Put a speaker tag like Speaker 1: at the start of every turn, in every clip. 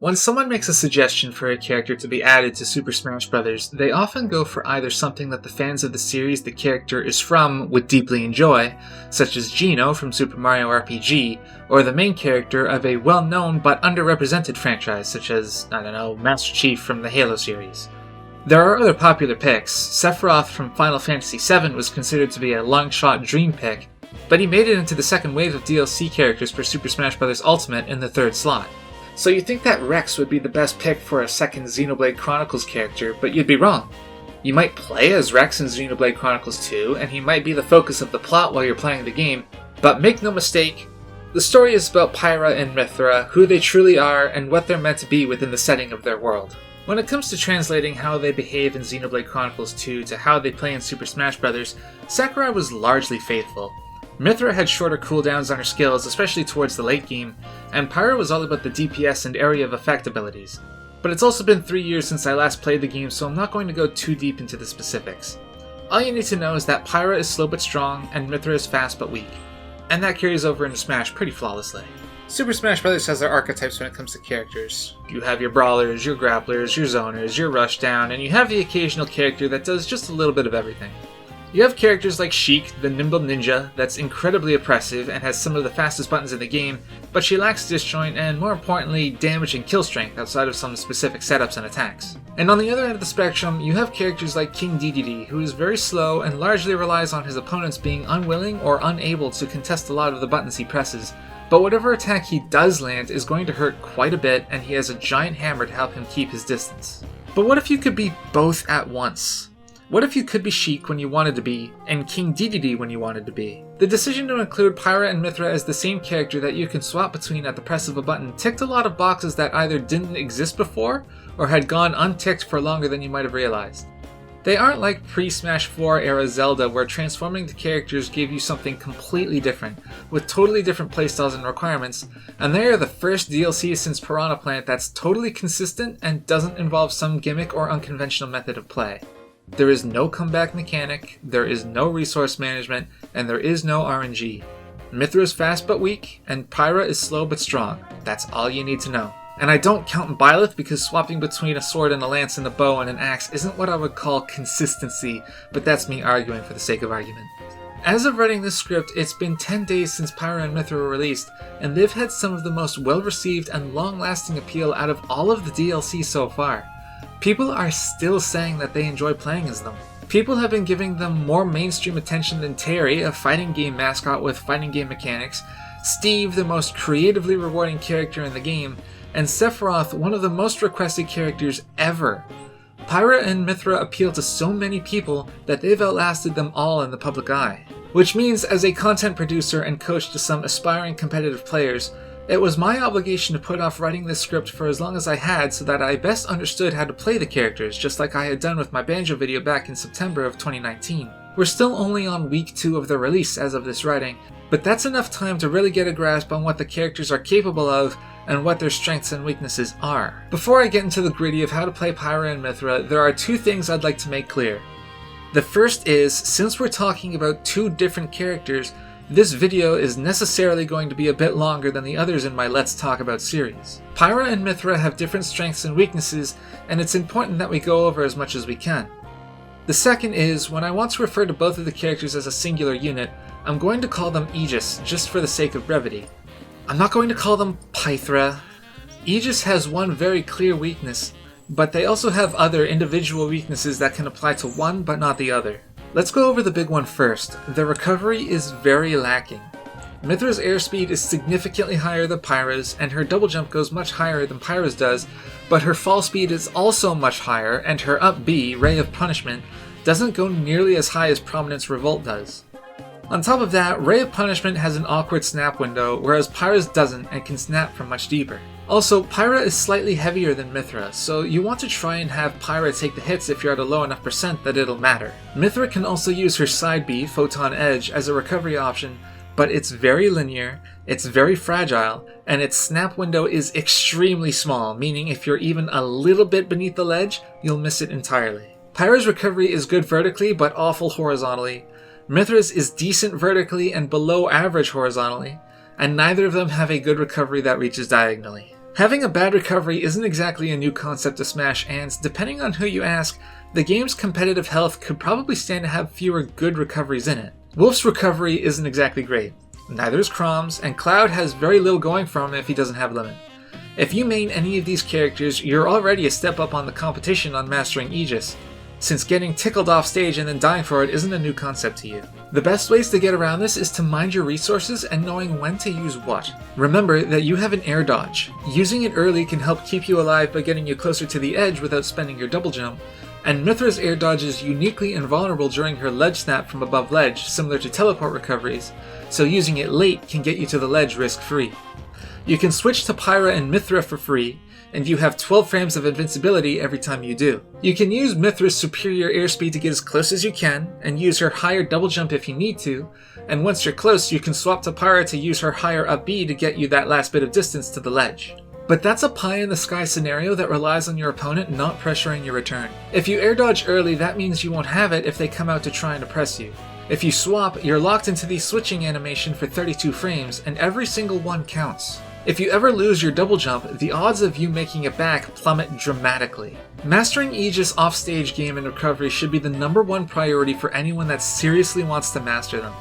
Speaker 1: When someone makes a suggestion for a character to be added to Super Smash Bros., they often go for either something that the fans of the series the character is from would deeply enjoy, such as Geno from Super Mario RPG, or the main character of a well-known but underrepresented franchise, such as, Master Chief from the Halo series. There are other popular picks. Sephiroth from Final Fantasy VII was considered to be a long-shot dream pick, but he made it into the second wave of DLC characters for Super Smash Bros. Ultimate in the third slot. So you'd think that Rex would be the best pick for a second Xenoblade Chronicles character, but you'd be wrong. You might play as Rex in Xenoblade Chronicles 2, and he might be the focus of the plot while you're playing the game, but make no mistake, the story is about Pyra and Mythra, who they truly are, and what they're meant to be within the setting of their world. When it comes to translating how they behave in Xenoblade Chronicles 2 to how they play in Super Smash Bros., Sakurai was largely faithful. Mythra had shorter cooldowns on her skills, especially towards the late game, and Pyra was all about the DPS and area of effect abilities. But it's also been 3 years since I last played the game, so I'm not going to go too deep into the specifics. All you need to know is that Pyra is slow but strong, and Mythra is fast but weak. And that carries over into Smash pretty flawlessly. Super Smash Bros. Has their archetypes when it comes to characters. You have your brawlers, your grapplers, your zoners, your rushdown, and you have the occasional character that does just a little bit of everything. You have characters like Sheik, the nimble ninja, that's incredibly oppressive and has some of the fastest buttons in the game, but she lacks disjoint and, more importantly, damage and kill strength outside of some specific setups and attacks. And on the other end of the spectrum, you have characters like King Dedede, who is very slow and largely relies on his opponents being unwilling or unable to contest a lot of the buttons he presses, but whatever attack he does land is going to hurt quite a bit, and he has a giant hammer to help him keep his distance. But what if you could be both at once? What if you could be Sheik when you wanted to be, and King Dedede when you wanted to be? The decision to include Pyra and Mythra as the same character that you can swap between at the press of a button ticked a lot of boxes that either didn't exist before, or had gone unticked for longer than you might have realized. They aren't like pre-Smash 4 era Zelda, where transforming the characters gave you something completely different, with totally different playstyles and requirements, and they are the first DLC since Piranha Plant that's totally consistent and doesn't involve some gimmick or unconventional method of play. There is no comeback mechanic, there is no resource management, and there is no RNG. Mythra is fast but weak, and Pyra is slow but strong. That's all you need to know. And I don't count Byleth because swapping between a sword and a lance and a bow and an axe isn't what I would call consistency, but that's me arguing for the sake of argument. As of writing this script, it's been 10 days since Pyra and Mythra were released, and they've had some of the most well-received and long-lasting appeal out of all of the DLC so far. People are still saying that they enjoy playing as them. People have been giving them more mainstream attention than Terry, a fighting game mascot with fighting game mechanics, Steve, the most creatively rewarding character in the game, and Sephiroth, one of the most requested characters ever. Pyra and Mythra appeal to so many people that they've outlasted them all in the public eye. Which means, as a content producer and coach to some aspiring competitive players, it was my obligation to put off writing this script for as long as I had so that I best understood how to play the characters, just like I had done with my banjo video back in September of 2019. We're still only on week 2 of the release as of this writing, but that's enough time to really get a grasp on what the characters are capable of and what their strengths and weaknesses are. Before I get into the gritty of how to play Pyra and Mythra, there are 2 things I'd like to make clear. The first is, since we're talking about 2 different characters, this video is necessarily going to be a bit longer than the others in my Let's Talk About series. Pyra and Mythra have different strengths and weaknesses, and it's important that we go over as much as we can. The second is, when I want to refer to both of the characters as a singular unit, I'm going to call them Aegis, just for the sake of brevity. I'm not going to call them Pythra. Aegis has one very clear weakness, but they also have other individual weaknesses that can apply to one but not the other. Let's go over the big one first. The recovery is very lacking. Mythra's airspeed is significantly higher than Pyra's, and her double jump goes much higher than Pyra's does, but her fall speed is also much higher, and her up B, Ray of Punishment, doesn't go nearly as high as Prominence Revolt does. On top of that, Ray of Punishment has an awkward snap window, whereas Pyra's doesn't and can snap from much deeper. Also, Pyra is slightly heavier than Mythra, so you want to try and have Pyra take the hits if you're at a low enough percent that it'll matter. Mythra can also use her side B, Photon Edge, as a recovery option, but it's very linear, it's very fragile, and its snap window is extremely small, meaning if you're even a little bit beneath the ledge, you'll miss it entirely. Pyra's recovery is good vertically, but awful horizontally. Mythra's is decent vertically and below average horizontally, and neither of them have a good recovery that reaches diagonally. Having a bad recovery isn't exactly a new concept to Smash, and depending on who you ask, the game's competitive health could probably stand to have fewer good recoveries in it. Wolf's recovery isn't exactly great. Neither is Chrom's, and Cloud has very little going for him if he doesn't have Limit. If you main any of these characters, you're already a step up on the competition on mastering Aegis, since getting tickled off stage and then dying for it isn't a new concept to you. The best ways to get around this is to mind your resources and knowing when to use what. Remember that you have an air dodge. Using it early can help keep you alive by getting you closer to the edge without spending your double jump, and Mythra's air dodge is uniquely invulnerable during her ledge snap from above ledge, similar to teleport recoveries, so using it late can get you to the ledge risk-free. You can switch to Pyra and Mythra for free, and you have 12 frames of invincibility every time you do. You can use Mythra's superior airspeed to get as close as you can, and use her higher double jump if you need to, and once you're close you can swap to Pyra to use her higher up B to get you that last bit of distance to the ledge. But that's a pie-in-the-sky scenario that relies on your opponent not pressuring your return. If you air dodge early, that means you won't have it if they come out to try and oppress you. If you swap, you're locked into the switching animation for 32 frames, and every single one counts. If you ever lose your double jump, the odds of you making it back plummet dramatically. Mastering Aegis offstage game and recovery should be the #1 priority for anyone that seriously wants to master them.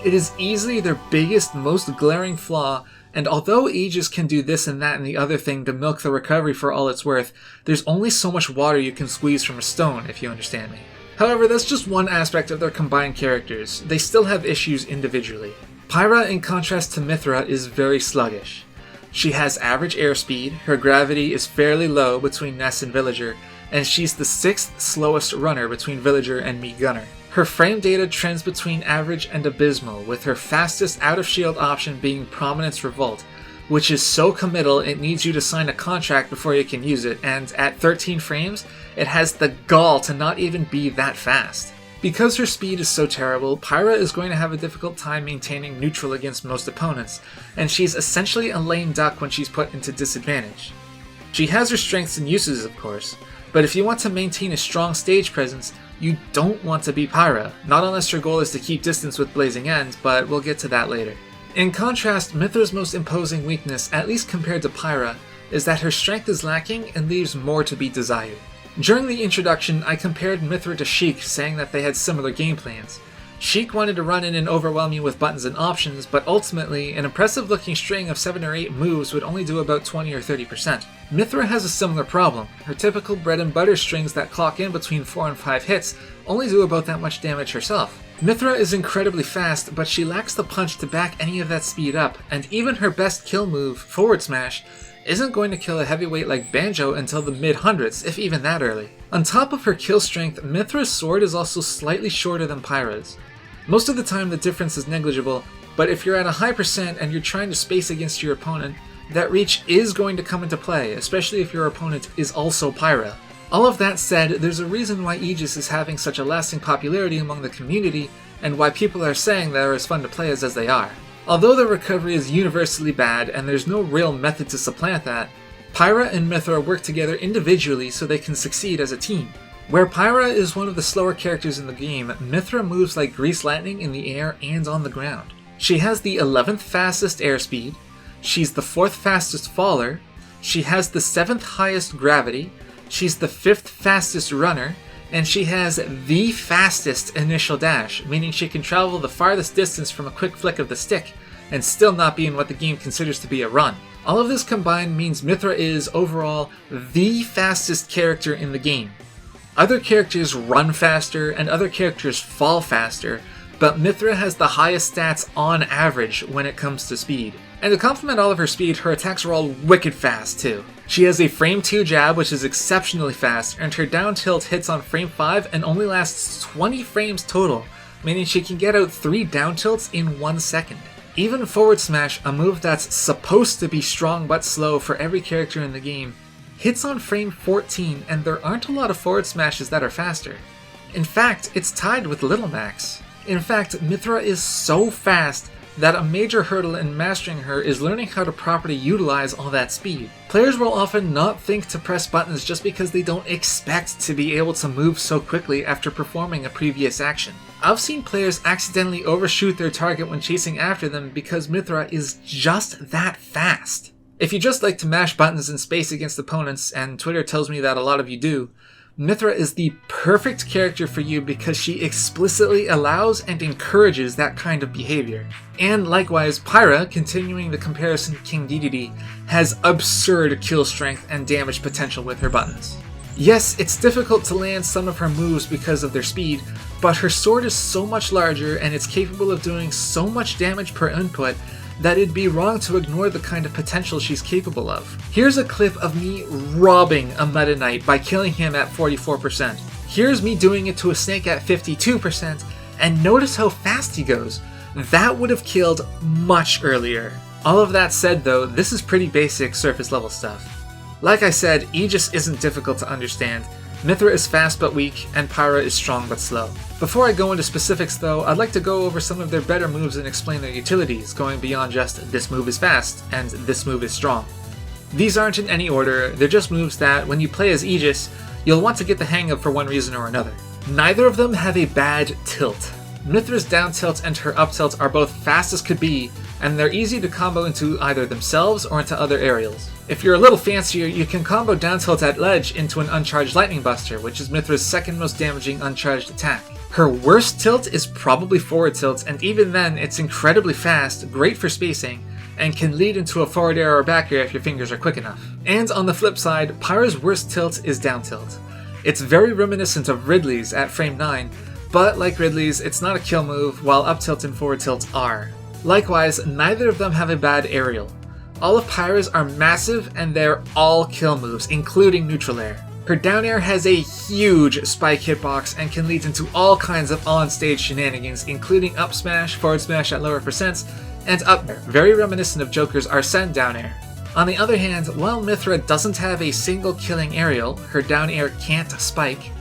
Speaker 1: It is easily their biggest, most glaring flaw, and although Aegis can do this and that and the other thing to milk the recovery for all it's worth, there's only so much water you can squeeze from a stone, if you understand me. However, that's just one aspect of their combined characters. They still have issues individually. Pyra, in contrast to Mythra, is very sluggish. She has average airspeed, her gravity is fairly low between Ness and Villager, and she's the 6th slowest runner between Villager and me Gunner. Her frame data trends between average and abysmal, with her fastest out-of-shield option being Prominence Revolt, which is so committal it needs you to sign a contract before you can use it, and at 13 frames, it has the gall to not even be that fast. Because her speed is so terrible, Pyra is going to have a difficult time maintaining neutral against most opponents, and she's essentially a lame duck when she's put into disadvantage. She has her strengths and uses, of course, but if you want to maintain a strong stage presence, you don't want to be Pyra, not unless your goal is to keep distance with Blazing End, but we'll get to that later. In contrast, Mythra's most imposing weakness, at least compared to Pyra, is that her strength is lacking and leaves more to be desired. During the introduction, I compared Mythra to Sheik, saying that they had similar game plans. Sheik wanted to run in and overwhelm you with buttons and options, but ultimately, an impressive looking string of 7 or 8 moves would only do about 20 or 30%. Mythra has a similar problem. Her typical bread and butter strings that clock in between 4 and 5 hits only do about that much damage herself. Mythra is incredibly fast, but she lacks the punch to back any of that speed up, and even her best kill move, Forward Smash, isn't going to kill a heavyweight like Banjo until the mid-hundreds, if even that early. On top of her kill strength, Mythra's sword is also slightly shorter than Pyra's. Most of the time the difference is negligible, but if you're at a high percent and you're trying to space against your opponent, that reach is going to come into play, especially if your opponent is also Pyra. All of that said, there's a reason why Aegis is having such a lasting popularity among the community, and why people are saying they're as fun to play as they are. Although the recovery is universally bad and there's no real method to supplant that, Pyra and Mythra work together individually so they can succeed as a team. Where Pyra is one of the slower characters in the game, Mythra moves like grease lightning in the air and on the ground. She has the 11th fastest airspeed, she's the 4th fastest faller, she has the 7th highest gravity, she's the 5th fastest runner, and she has the fastest initial dash, meaning she can travel the farthest distance from a quick flick of the stick, and still not be in what the game considers to be a run. All of this combined means Mythra is, overall, the fastest character in the game. Other characters run faster, and other characters fall faster, but Mythra has the highest stats on average when it comes to speed. And to complement all of her speed, her attacks are all wicked fast too. She has a frame 2 jab, which is exceptionally fast, and her down tilt hits on frame 5 and only lasts 20 frames total, meaning she can get out 3 down tilts in 1 second. Even Forward Smash, a move that's supposed to be strong but slow for every character in the game, hits on frame 14, and there aren't a lot of Forward Smashes that are faster. In fact, it's tied with Little Max. In fact, Mythra is so fast that a major hurdle in mastering her is learning how to properly utilize all that speed. Players will often not think to press buttons just because they don't expect to be able to move so quickly after performing a previous action. I've seen players accidentally overshoot their target when chasing after them because Mythra is just that fast. If you just like to mash buttons in space against opponents, and Twitter tells me that a lot of you do, Mythra is the perfect character for you because she explicitly allows and encourages that kind of behavior. And likewise, Pyra, continuing the comparison to King Dedede, has absurd kill strength and damage potential with her buttons. Yes, it's difficult to land some of her moves because of their speed, but her sword is so much larger and it's capable of doing so much damage per input that it'd be wrong to ignore the kind of potential she's capable of. Here's a clip of me robbing a Meta Knight by killing him at 44%. Here's me doing it to a snake at 52%, and notice how fast he goes. That would have killed much earlier. All of that said though, this is pretty basic surface level stuff. Like I said, Aegis isn't difficult to understand. Mythra is fast but weak, and Pyra is strong but slow. Before I go into specifics though, I'd like to go over some of their better moves and explain their utilities, going beyond just this move is fast and this move is strong. These aren't in any order, they're just moves that, when you play as Aegis, you'll want to get the hang of for one reason or another. Neither of them have a bad tilt. Mythra's down tilt and her up tilt are both fast as could be, and they're easy to combo into either themselves or into other aerials. If you're a little fancier, you can combo down tilt at ledge into an uncharged lightning buster, which is Mythra's second most damaging uncharged attack. Her worst tilt is probably forward tilt, and even then it's incredibly fast, great for spacing, and can lead into a forward air or back air if your fingers are quick enough. And on the flip side, Pyra's worst tilt is down tilt. It's very reminiscent of Ridley's at frame 9, but like Ridley's, it's not a kill move, while up tilt and forward tilt are. Likewise, neither of them have a bad aerial. All of Pyra's are massive and they're all kill moves, including neutral air. Her down air has a huge spike hitbox and can lead into all kinds of on-stage shenanigans, including up smash, forward smash at lower percents, and up air, very reminiscent of Joker's Arsene down air. On the other hand, while Mythra doesn't have a single killing aerial, her down air can't spike,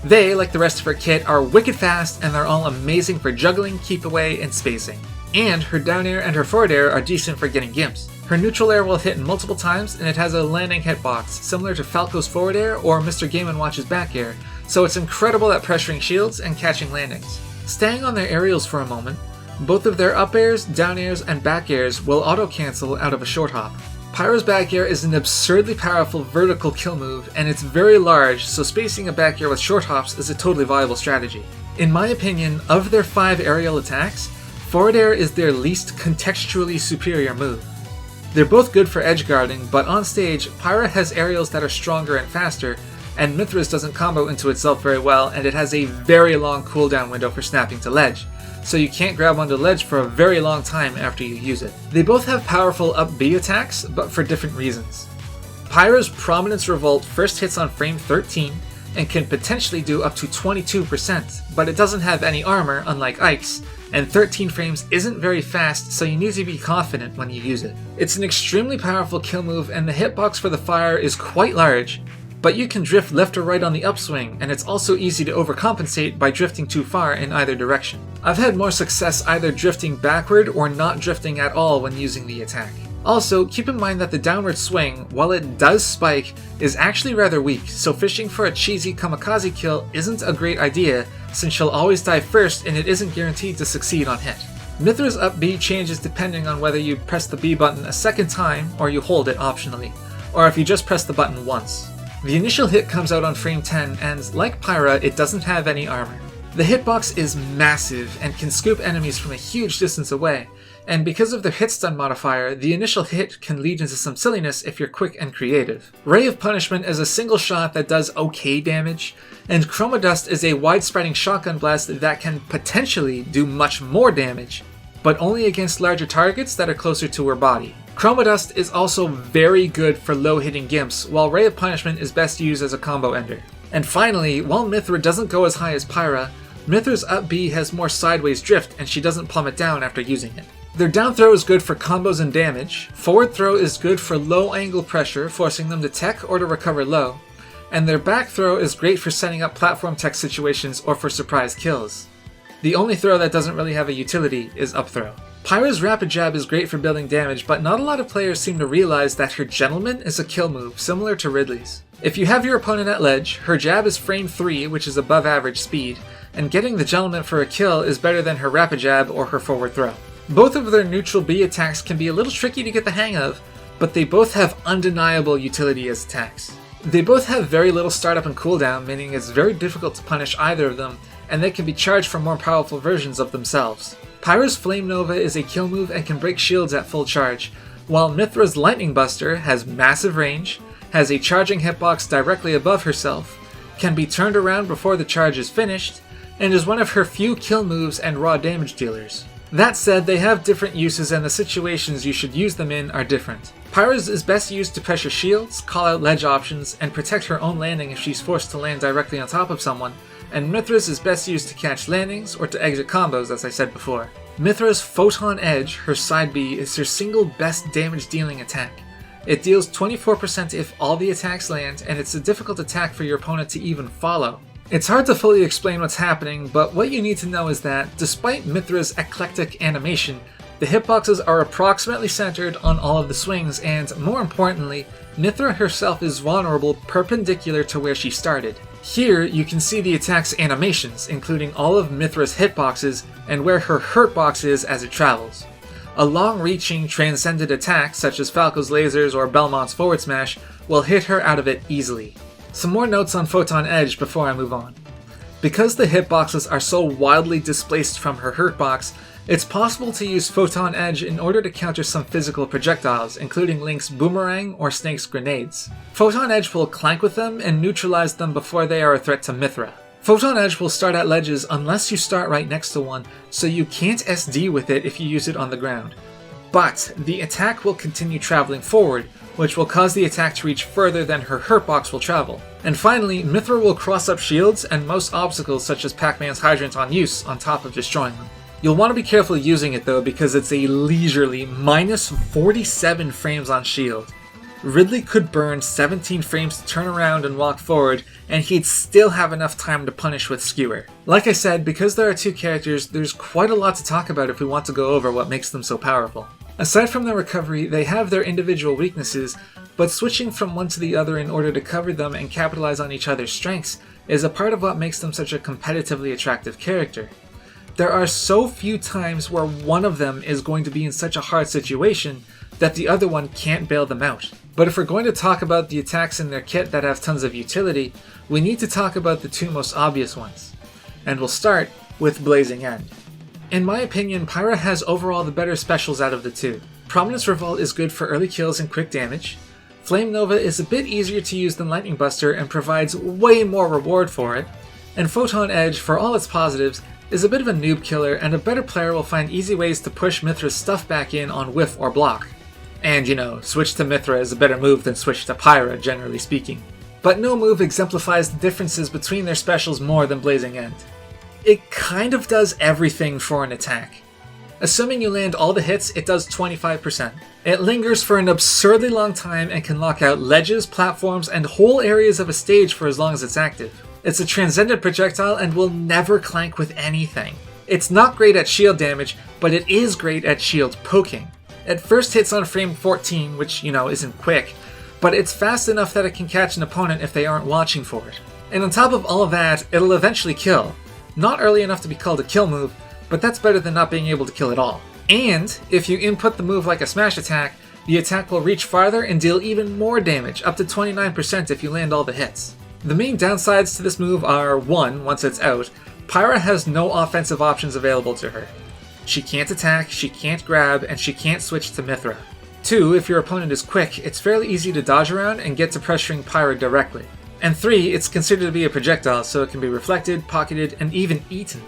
Speaker 1: they, like the rest of her kit, are wicked fast and they're all amazing for juggling, keep away, and spacing. And her down air and her forward air are decent for getting gimps. Her neutral air will hit multiple times, and it has a landing hitbox, similar to Falco's forward air or Mr. Game & Watch's back air, so it's incredible at pressuring shields and catching landings. Staying on their aerials for a moment, both of their up airs, down airs, and back airs will auto-cancel out of a short hop. Pyra's back air is an absurdly powerful vertical kill move, and it's very large, so spacing a back air with short hops is a totally viable strategy. In my opinion, of their 5 aerial attacks, forward air is their least contextually superior move. They're both good for edge guarding, but on stage, Pyra has aerials that are stronger and faster, and Mythra's doesn't combo into itself very well, and it has a very long cooldown window for snapping to ledge, so you can't grab onto ledge for a very long time after you use it. They both have powerful up B attacks, but for different reasons. Pyra's Prominence Revolt first hits on frame 13, and can potentially do up to 22%, but it doesn't have any armor, unlike Ike's, and 13 frames isn't very fast, so you need to be confident when you use it. It's an extremely powerful kill move, and the hitbox for the fire is quite large, but you can drift left or right on the upswing, and it's also easy to overcompensate by drifting too far in either direction. I've had more success either drifting backward or not drifting at all when using the attack. Also, keep in mind that the downward swing, while it does spike, is actually rather weak, so fishing for a cheesy kamikaze kill isn't a great idea, since she'll always die first and it isn't guaranteed to succeed on hit. Mythra's up B changes depending on whether you press the B button a second time or you hold it optionally, or if you just press the button once. The initial hit comes out on frame 10 and, like Pyra, it doesn't have any armor. The hitbox is massive and can scoop enemies from a huge distance away, and because of their hit stun modifier, the initial hit can lead into some silliness if you're quick and creative. Ray of Punishment is a single shot that does okay damage, and Chroma Dust is a wide-spreading shotgun blast that can potentially do much more damage, but only against larger targets that are closer to her body. Chroma Dust is also very good for low-hitting gimps, while Ray of Punishment is best used as a combo ender. And finally, while Mythra doesn't go as high as Pyra, Mythra's up B has more sideways drift and she doesn't plummet down after using it. Their down throw is good for combos and damage, forward throw is good for low angle pressure, forcing them to tech or to recover low, and their back throw is great for setting up platform tech situations or for surprise kills. The only throw that doesn't really have a utility is up throw. Pyra's rapid jab is great for building damage, but not a lot of players seem to realize that her gentleman is a kill move, similar to Ridley's. If you have your opponent at ledge, her jab is frame 3, which is above average speed, and getting the gentleman for a kill is better than her rapid jab or her forward throw. Both of their neutral B attacks can be a little tricky to get the hang of, but they both have undeniable utility as attacks. They both have very little startup and cooldown, meaning it's very difficult to punish either of them, and they can be charged for more powerful versions of themselves. Pyra's Flame Nova is a kill move and can break shields at full charge, while Mythra's Lightning Buster has massive range, has a charging hitbox directly above herself, can be turned around before the charge is finished, and is one of her few kill moves and raw damage dealers. That said, they have different uses and the situations you should use them in are different. Pyra's is best used to pressure shields, call out ledge options, and protect her own landing if she's forced to land directly on top of someone, and Mythra's is best used to catch landings or to exit combos, as I said before. Mythra's Photon Edge, her side B, is her single best damage dealing attack. It deals 24% if all the attacks land, and it's a difficult attack for your opponent to even follow. It's hard to fully explain what's happening, but what you need to know is that, despite Mythra's eclectic animation, the hitboxes are approximately centered on all of the swings, and more importantly, Mythra herself is vulnerable perpendicular to where she started. Here, you can see the attack's animations, including all of Mythra's hitboxes and where her hurtbox is as it travels. A long-reaching, transcended attack, such as Falco's lasers or Belmont's forward smash, will hit her out of it easily. Some more notes on Photon Edge before I move on. Because the hitboxes are so wildly displaced from her hurtbox, it's possible to use Photon Edge in order to counter some physical projectiles, including Link's boomerang or Snake's grenades. Photon Edge will clank with them and neutralize them before they are a threat to Mythra. Photon Edge will start at ledges unless you start right next to one, so you can't SD with it if you use it on the ground. But the attack will continue traveling forward, which will cause the attack to reach further than her hurtbox will travel. And finally, Mythra will cross up shields and most obstacles such as Pac-Man's hydrant on use on top of destroying them. You'll want to be careful using it though, because it's a leisurely minus 47 frames on shield. Ridley could burn 17 frames to turn around and walk forward, and he'd still have enough time to punish with Skewer. Like I said, because there are two characters, there's quite a lot to talk about if we want to go over what makes them so powerful. Aside from their recovery, they have their individual weaknesses, but switching from one to the other in order to cover them and capitalize on each other's strengths is a part of what makes them such a competitively attractive character. There are so few times where one of them is going to be in such a hard situation that the other one can't bail them out. But if we're going to talk about the attacks in their kit that have tons of utility, we need to talk about the two most obvious ones. And we'll start with Blazing End. In my opinion, Pyra has overall the better specials out of the two. Prominence Revolt is good for early kills and quick damage. Flame Nova is a bit easier to use than Lightning Buster and provides way more reward for it. And Photon Edge, for all its positives, is a bit of a noob killer, and a better player will find easy ways to push Mythra's stuff back in on whiff or block. And you know, switch to Mythra is a better move than switch to Pyra, generally speaking. But no move exemplifies the differences between their specials more than Blazing End. It kind of does everything for an attack. Assuming you land all the hits, it does 25%. It lingers for an absurdly long time and can lock out ledges, platforms, and whole areas of a stage for as long as it's active. It's a transcendent projectile and will never clank with anything. It's not great at shield damage, but it is great at shield poking. It first hits on frame 14, which, you know, isn't quick, but it's fast enough that it can catch an opponent if they aren't watching for it. And on top of all of that, it'll eventually kill. Not early enough to be called a kill move, but that's better than not being able to kill at all. And if you input the move like a smash attack, the attack will reach farther and deal even more damage, up to 29% if you land all the hits. The main downsides to this move are 1. Once it's out, Pyra has no offensive options available to her. She can't attack, she can't grab, and she can't switch to Mythra. 2. If your opponent is quick, it's fairly easy to dodge around and get to pressuring Pyra directly. And 3. It's considered to be a projectile, so it can be reflected, pocketed, and even eaten.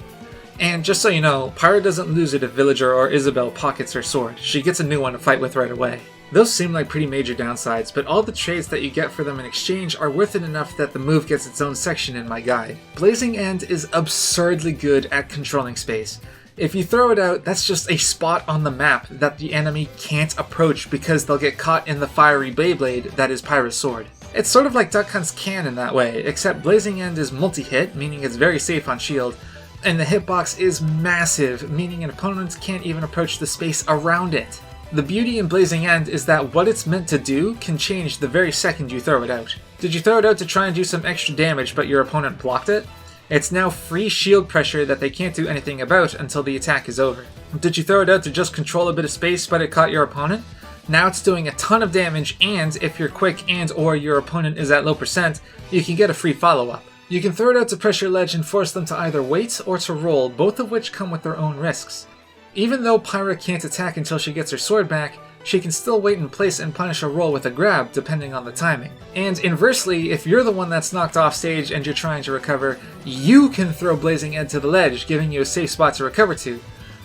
Speaker 1: And just so you know, Pyra doesn't lose it if Villager or Isabelle pockets her sword. She gets a new one to fight with right away. Those seem like pretty major downsides, but all the traits that you get for them in exchange are worth it enough that the move gets its own section in my guide. Blazing End is absurdly good at controlling space. If you throw it out, that's just a spot on the map that the enemy can't approach because they'll get caught in the fiery Beyblade that is Pyra's sword. It's sort of like Duck Hunt's can in that way, except Blazing End is multi-hit, meaning it's very safe on shield, and the hitbox is massive, meaning an opponent can't even approach the space around it. The beauty in Blazing End is that what it's meant to do can change the very second you throw it out. Did you throw it out to try and do some extra damage but your opponent blocked it? It's now free shield pressure that they can't do anything about until the attack is over. Did you throw it out to just control a bit of space but it caught your opponent? Now it's doing a ton of damage, and if you're quick and or your opponent is at low percent, you can get a free follow-up. You can throw it out to pressure ledge and force them to either wait or to roll, both of which come with their own risks. Even though Pyra can't attack until she gets her sword back, she can still wait in place and punish a roll with a grab, depending on the timing. And inversely, if you're the one that's knocked off stage and you're trying to recover, you can throw Blazing End to the ledge, giving you a safe spot to recover to.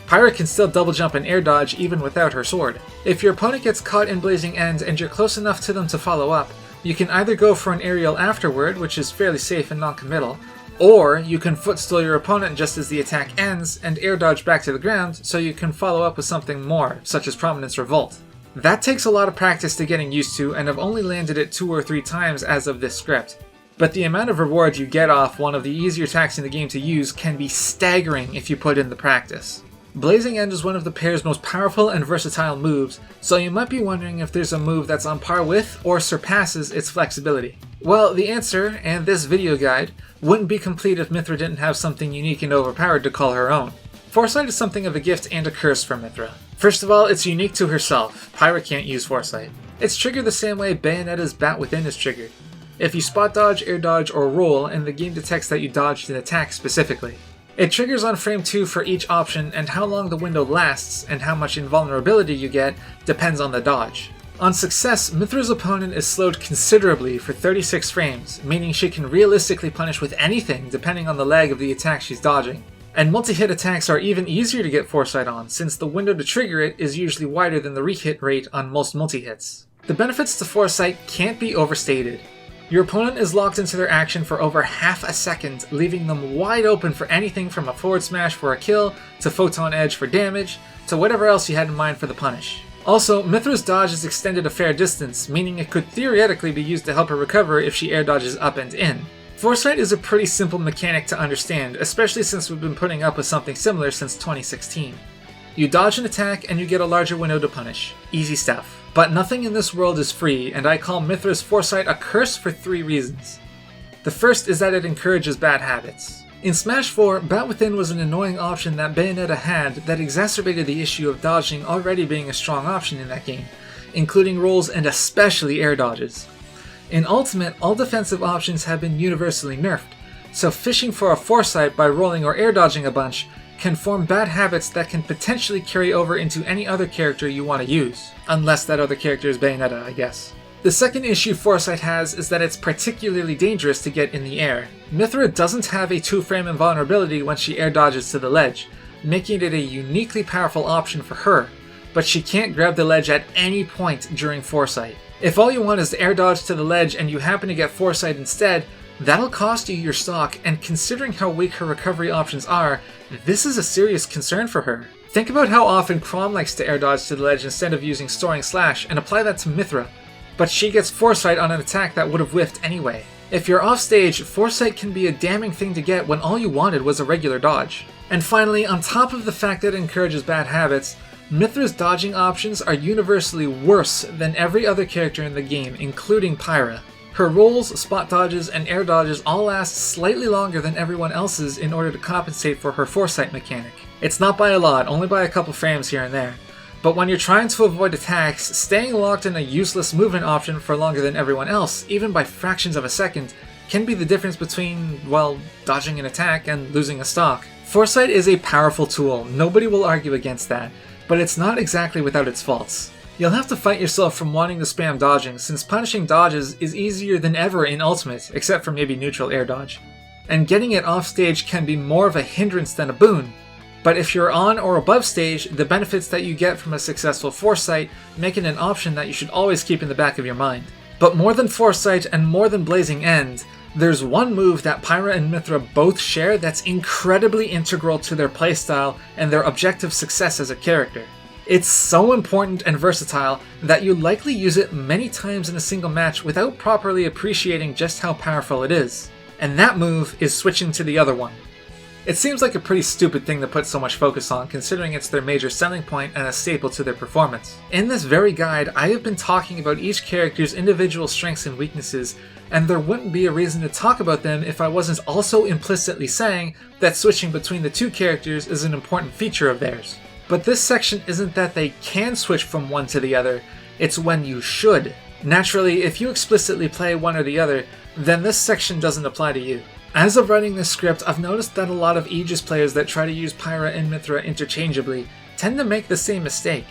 Speaker 1: Pyra can still double jump and air dodge even without her sword. If your opponent gets caught in Blazing End and you're close enough to them to follow up, you can either go for an aerial afterward, which is fairly safe and non-committal, or you can footstool your opponent just as the attack ends and air dodge back to the ground so you can follow up with something more, such as Prominence Revolt. That takes a lot of practice to getting used to, and I've only landed it 2 or 3 times as of this script. But the amount of reward you get off one of the easier attacks in the game to use can be staggering if you put in the practice. Blazing End is one of the pair's most powerful and versatile moves, so you might be wondering if there's a move that's on par with or surpasses its flexibility. Well, the answer, and this video guide, wouldn't be complete if Mythra didn't have something unique and overpowered to call her own. Foresight is something of a gift and a curse for Mythra. First of all, it's unique to herself. Pyra can't use Foresight. It's triggered the same way Bayonetta's Bat Within is triggered. If you spot dodge, air dodge, or roll, and the game detects that you dodged an attack specifically. It triggers on frame 2 for each option, and how long the window lasts and how much invulnerability you get depends on the dodge. On success, Mythra's opponent is slowed considerably for 36 frames, meaning she can realistically punish with anything depending on the lag of the attack she's dodging. And multi-hit attacks are even easier to get Foresight on, since the window to trigger it is usually wider than the re-hit rate on most multi-hits. The benefits to Foresight can't be overstated. Your opponent is locked into their action for over half a second, leaving them wide open for anything from a forward smash for a kill, to Photon Edge for damage, to whatever else you had in mind for the punish. Also, Mythra's dodge is extended a fair distance, meaning it could theoretically be used to help her recover if she air dodges up and in. Foresight is a pretty simple mechanic to understand, especially since we've been putting up with something similar since 2016. You dodge an attack and you get a larger window to punish. Easy stuff. But nothing in this world is free, and I call Mythra's Foresight a curse for 3 reasons. The first is that it encourages bad habits. In Smash 4, Bat Within was an annoying option that Bayonetta had that exacerbated the issue of dodging already being a strong option in that game, including rolls and especially air dodges. In Ultimate, all defensive options have been universally nerfed, so fishing for a Foresight by rolling or air dodging a bunch can form bad habits that can potentially carry over into any other character you want to use. Unless that other character is Bayonetta, I guess. The second issue Foresight has is that it's particularly dangerous to get in the air. Mythra doesn't have a 2-frame invulnerability when she air dodges to the ledge, making it a uniquely powerful option for her, but she can't grab the ledge at any point during Foresight. If all you want is to air dodge to the ledge and you happen to get Foresight instead, that'll cost you your stock, and considering how weak her recovery options are, this is a serious concern for her. Think about how often Chrom likes to air dodge to the ledge instead of using Storing Slash, and apply that to Mythra, but she gets Foresight on an attack that would have whiffed anyway. If you're off stage, Foresight can be a damning thing to get when all you wanted was a regular dodge. And finally, on top of the fact that it encourages bad habits, Mythra's dodging options are universally worse than every other character in the game, including Pyra. Her rolls, spot dodges, and air dodges all last slightly longer than everyone else's in order to compensate for her Foresight mechanic. It's not by a lot, only by a couple frames here and there. But when you're trying to avoid attacks, staying locked in a useless movement option for longer than everyone else, even by fractions of a second, can be the difference between, well, dodging an attack and losing a stock. Foresight is a powerful tool, nobody will argue against that, but it's not exactly without its faults. You'll have to fight yourself from wanting to spam dodging, since punishing dodges is easier than ever in Ultimate, except for maybe neutral air dodge. And getting it off stage can be more of a hindrance than a boon. But if you're on or above stage, the benefits that you get from a successful Foresight make it an option that you should always keep in the back of your mind. But more than Foresight and more than Blazing End, there's one move that Pyra and Mythra both share that's incredibly integral to their playstyle and their objective success as a character. It's so important and versatile that you likely use it many times in a single match without properly appreciating just how powerful it is. And that move is switching to the other one. It seems like a pretty stupid thing to put so much focus on, considering it's their major selling point and a staple to their performance. In this very guide, I have been talking about each character's individual strengths and weaknesses, and there wouldn't be a reason to talk about them if I wasn't also implicitly saying that switching between the two characters is an important feature of theirs. But this section isn't that they can switch from one to the other, It's when you should. Naturally, if you explicitly play one or the other, then this section doesn't apply to you. As of writing this script, I've noticed that a lot of Aegis players that try to use Pyra and Mythra interchangeably tend to make the same mistake.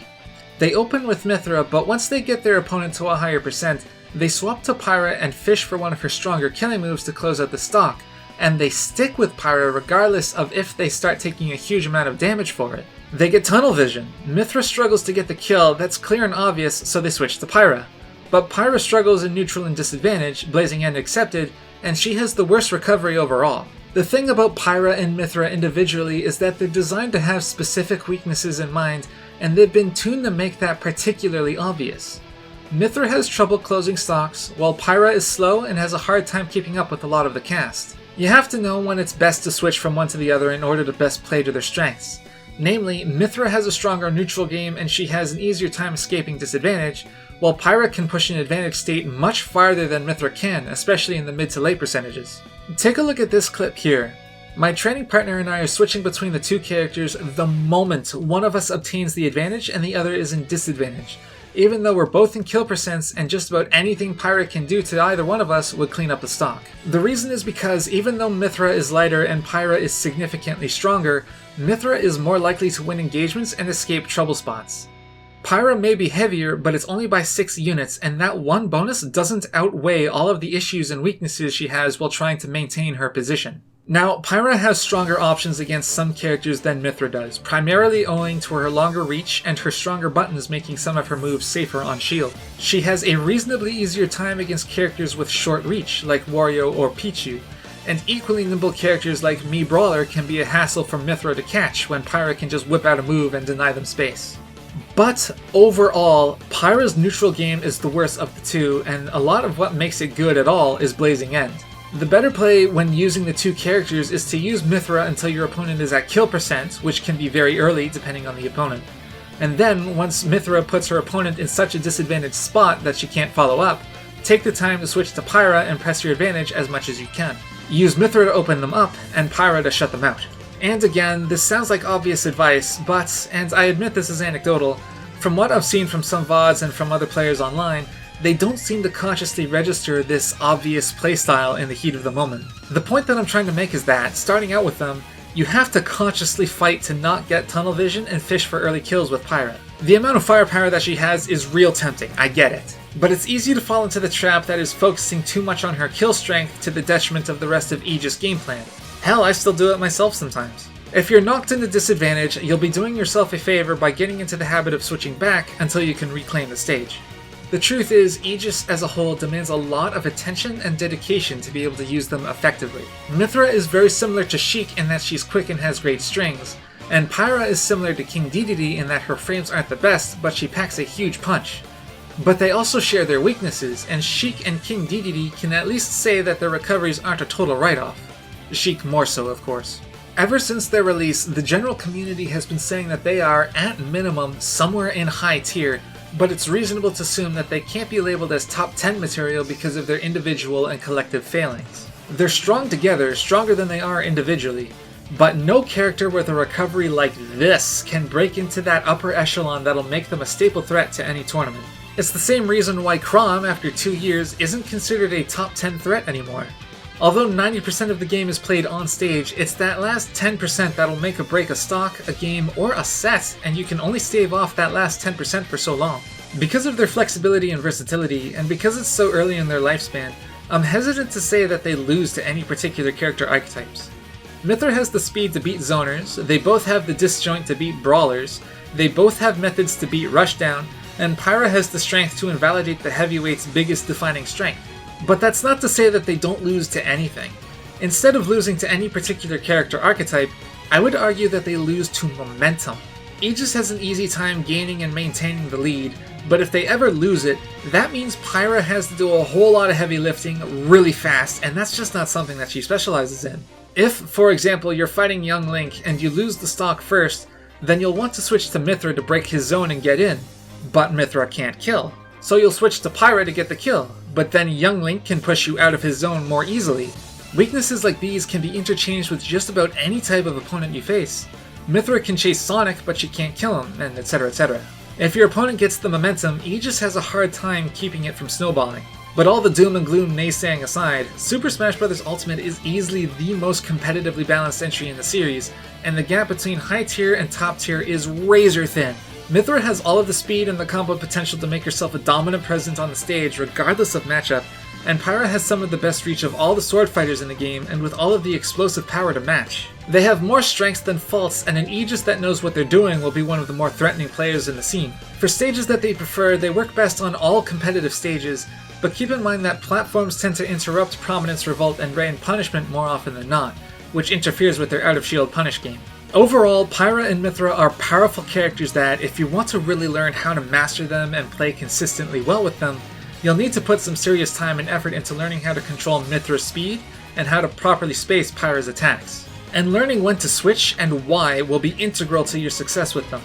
Speaker 1: They open with Mythra, but once they get their opponent to a higher percent, they swap to Pyra and fish for one of her stronger killing moves to close out the stock, and they stick with Pyra regardless of if they start taking a huge amount of damage for it. They get tunnel vision. Mythra struggles to get the kill, that's clear and obvious, so they switch to Pyra. But Pyra struggles in neutral and disadvantage, blazing end accepted, and she has the worst recovery overall. The thing about Pyra and Mythra individually is that they're designed to have specific weaknesses in mind, and they've been tuned to make that particularly obvious. Mythra has trouble closing stocks, while Pyra is slow and has a hard time keeping up with a lot of the cast. You have to know when it's best to switch from one to the other in order to best play to their strengths. Namely, Mythra has a stronger neutral game and she has an easier time escaping disadvantage, while Pyra can push an advantage state much farther than Mythra can, especially in the mid to late percentages. Take a look at this clip here. My training partner and I are switching between the two characters the moment one of us obtains the advantage and the other is in disadvantage, even though we're both in kill percents and just about anything Pyra can do to either one of us would clean up the stock. The reason is because even though Mythra is lighter and Pyra is significantly stronger, Mythra is more likely to win engagements and escape trouble spots. Pyra may be heavier, but it's only by 6 units, and that one bonus doesn't outweigh all of the issues and weaknesses she has while trying to maintain her position. Now, Pyra has stronger options against some characters than Mythra does, primarily owing to her longer reach and her stronger buttons making some of her moves safer on shield. She has a reasonably easier time against characters with short reach, like Wario or Pichu, and equally nimble characters like Mii Brawler can be a hassle for Mythra to catch when Pyra can just whip out a move and deny them space. But overall, Pyra's neutral game is the worst of the two, and a lot of what makes it good at all is Blazing End. The better play when using the two characters is to use Mythra until your opponent is at kill percent, which can be very early depending on the opponent. And then, once Mythra puts her opponent in such a disadvantaged spot that she can't follow up, take the time to switch to Pyra and press your advantage as much as you can. Use Mythra to open them up, and Pyra to shut them out. And again, this sounds like obvious advice, but, and I admit this is anecdotal, from what I've seen from some VODs and from other players online, they don't seem to consciously register this obvious playstyle in the heat of the moment. The point that I'm trying to make is that, starting out with them, you have to consciously fight to not get tunnel vision and fish for early kills with Pyra. The amount of firepower that she has is real tempting, I get it. But it's easy to fall into the trap that is focusing too much on her kill strength to the detriment of the rest of Aegis game plan. Hell, I still do it myself sometimes. If you're knocked into disadvantage, you'll be doing yourself a favor by getting into the habit of switching back until you can reclaim the stage. The truth is, Aegis as a whole demands a lot of attention and dedication to be able to use them effectively. Mythra is very similar to Sheik in that she's quick and has great strings, and Pyra is similar to King Dedede in that her frames aren't the best, but she packs a huge punch. But they also share their weaknesses, and Sheik and King Dedede can at least say that their recoveries aren't a total write-off. Sheik more so, of course. Ever since their release, the general community has been saying that they are, at minimum, somewhere in high tier, but it's reasonable to assume that they can't be labeled as top 10 material because of their individual and collective failings. They're strong together, stronger than they are individually, but no character with a recovery like this can break into that upper echelon that'll make them a staple threat to any tournament. It's the same reason why Chrom, after 2 years, isn't considered a top 10 threat anymore. Although 90% of the game is played on stage, it's that last 10% that'll make or break a stock, a game, or a set, and you can only stave off that last 10% for so long. Because of their flexibility and versatility, and because it's so early in their lifespan, I'm hesitant to say that they lose to any particular character archetypes. Mythra has the speed to beat zoners, they both have the disjoint to beat brawlers, they both have methods to beat rushdown, and Pyra has the strength to invalidate the heavyweight's biggest defining strength. But that's not to say that they don't lose to anything. Instead of losing to any particular character archetype, I would argue that they lose to momentum. Aegis has an easy time gaining and maintaining the lead, but if they ever lose it, that means Pyra has to do a whole lot of heavy lifting really fast, and that's just not something that she specializes in. If, for example, you're fighting young Link and you lose the stock first, then you'll want to switch to Mythra to break his zone and get in, but Mythra can't kill. So you'll switch to Pyra to get the kill, but then young Link can push you out of his zone more easily. Weaknesses like these can be interchanged with just about any type of opponent you face. Mythra can chase Sonic, but she can't kill him, and etc etc. If your opponent gets the momentum, Aegis has a hard time keeping it from snowballing. But all the doom and gloom naysaying aside, Super Smash Bros. Ultimate is easily the most competitively balanced entry in the series, and the gap between high tier and top tier is razor thin. Mythra has all of the speed and the combo potential to make herself a dominant presence on the stage regardless of matchup, and Pyra has some of the best reach of all the sword fighters in the game and with all of the explosive power to match. They have more strengths than faults, and an Aegis that knows what they're doing will be one of the more threatening players in the scene. For stages that they prefer, they work best on all competitive stages, but keep in mind that platforms tend to interrupt Prominence, Revolt, and Rain Punishment more often than not, which interferes with their out-of-shield punish game. Overall, Pyra and Mythra are powerful characters that, if you want to really learn how to master them and play consistently well with them, you'll need to put some serious time and effort into learning how to control Mythra's speed and how to properly space Pyra's attacks. And learning when to switch and why will be integral to your success with them.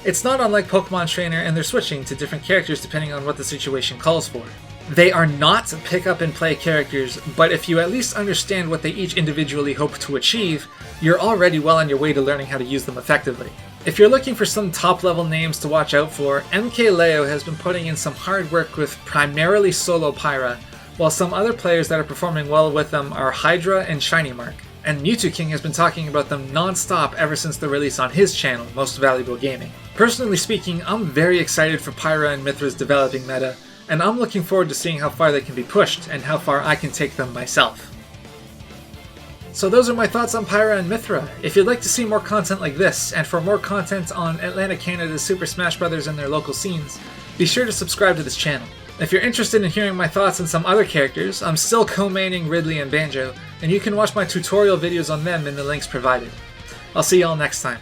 Speaker 1: It's not unlike Pokemon Trainer and their switching to different characters depending on what the situation calls for. They are not pick-up-and-play characters, but if you at least understand what they each individually hope to achieve, you're already well on your way to learning how to use them effectively. If you're looking for some top-level names to watch out for, MK Leo has been putting in some hard work with primarily solo Pyra, while some other players that are performing well with them are Hydra and Shiny Mark. And Mewtwo King has been talking about them non-stop ever since the release on his channel, Most Valuable Gaming. Personally speaking, I'm very excited for Pyra and Mythra's developing meta, and I'm looking forward to seeing how far they can be pushed and how far I can take them myself. So those are my thoughts on Pyra and Mythra. If you'd like to see more content like this, and for more content on Atlantic Canada's Super Smash Bros. And their local scenes, be sure to subscribe to this channel. If you're interested in hearing my thoughts on some other characters, I'm still co-maining Ridley and Banjo, and you can watch my tutorial videos on them in the links provided. I'll see y'all next time.